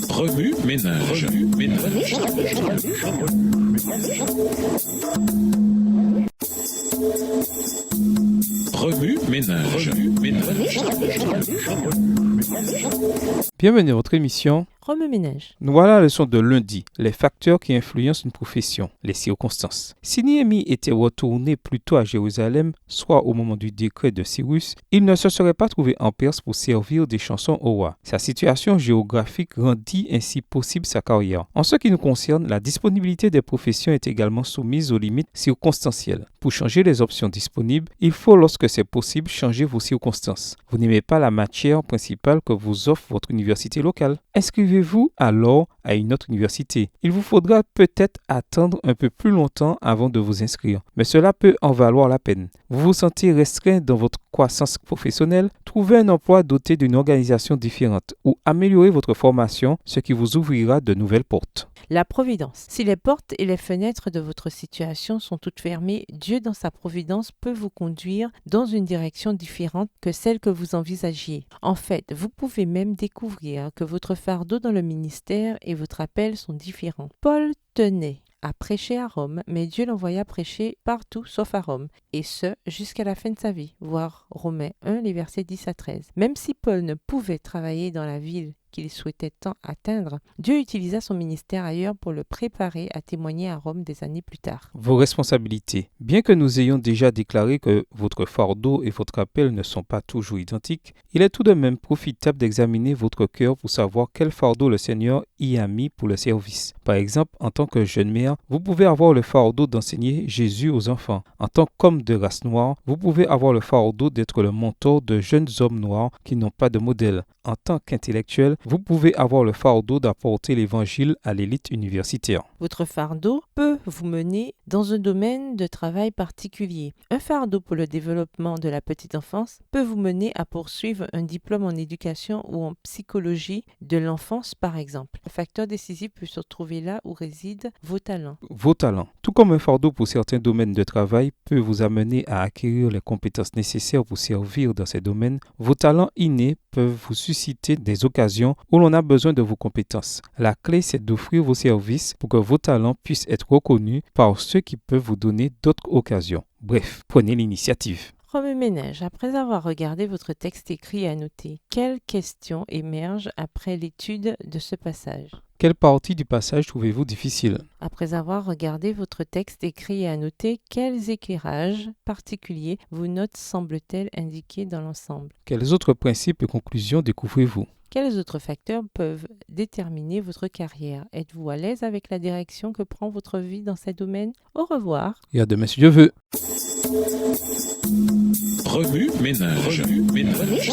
Remue ménage. Remue ménage. Bienvenue à votre émission Remue-ménage. Nous voilà à la leçon de lundi, les facteurs qui influencent une profession, les circonstances. Si Néhémie était retourné plus tôt à Jérusalem, soit au moment du décret de Cyrus, il ne se serait pas trouvé en Perse pour servir des chansons au roi. Sa situation géographique rendit ainsi possible sa carrière. En ce qui nous concerne, la disponibilité des professions est également soumise aux limites circonstancielles. Pour changer les options disponibles, il faut, lorsque c'est possible, changer vos circonstances. Vous n'aimez pas la matière principale que vous offre votre université locale. Inscrivez-vous alors à une autre université. Il vous faudra peut-être attendre un peu plus longtemps avant de vous inscrire, mais cela peut en valoir la peine. Vous vous sentez restreint dans votre croissance professionnelle? Trouvez un emploi doté d'une organisation différente ou améliorez votre formation, ce qui vous ouvrira de nouvelles portes. La providence. Si les portes et les fenêtres de votre situation sont toutes fermées, Dieu dans sa providence peut vous conduire dans une direction différente que celle que vous envisagiez. En fait, vous pouvez même découvrir que votre fardeau dans le ministère et votre appel sont différents. Paul tenait à prêcher à Rome, mais Dieu l'envoya prêcher partout sauf à Rome, et ce jusqu'à la fin de sa vie, voir Romains 1, les versets 10 à 13. Même si Paul ne pouvait travailler dans la ville qu'il souhaitait tant atteindre, Dieu utilisa son ministère ailleurs pour le préparer à témoigner à Rome des années plus tard. Vos responsabilités. Bien que nous ayons déjà déclaré que votre fardeau et votre appel ne sont pas toujours identiques, il est tout de même profitable d'examiner votre cœur pour savoir quel fardeau le Seigneur y a mis pour le service. Par exemple, en tant que jeune mère, vous pouvez avoir le fardeau d'enseigner Jésus aux enfants. En tant qu'homme de race noire, vous pouvez avoir le fardeau d'être le mentor de jeunes hommes noirs qui n'ont pas de modèle. En tant qu'intellectuel, vous pouvez avoir le fardeau d'apporter l'évangile à l'élite universitaire. Votre fardeau peut vous mener dans un domaine de travail particulier. Un fardeau pour le développement de la petite enfance peut vous mener à poursuivre un diplôme en éducation ou en psychologie de l'enfance, par exemple. Le facteur décisif peut se trouver là où résident vos talents. Vos talents. Tout comme un fardeau pour certains domaines de travail peut vous amener à acquérir les compétences nécessaires pour servir dans ces domaines, vos talents innés peuvent vous susciter des occasions où l'on a besoin de vos compétences. La clé, c'est d'offrir vos services pour que vos talents puissent être reconnus par ceux qui peuvent vous donner d'autres occasions. Bref, prenez l'initiative. Remue-ménage. Après avoir regardé votre texte écrit et annoté, quelles questions émergent après l'étude de ce passage? Quelle partie du passage trouvez-vous difficile? Après avoir regardé votre texte écrit et annoté, quels éclairages particuliers vos notes semblent-elles indiquer dans l'ensemble? Quels autres principes et conclusions découvrez-vous? Quels autres facteurs peuvent déterminer votre carrière? Êtes-vous à l'aise avec la direction que prend votre vie dans ces domaines? Au revoir. Et à demain si Dieu veut. Remue ménage. Remue ménage.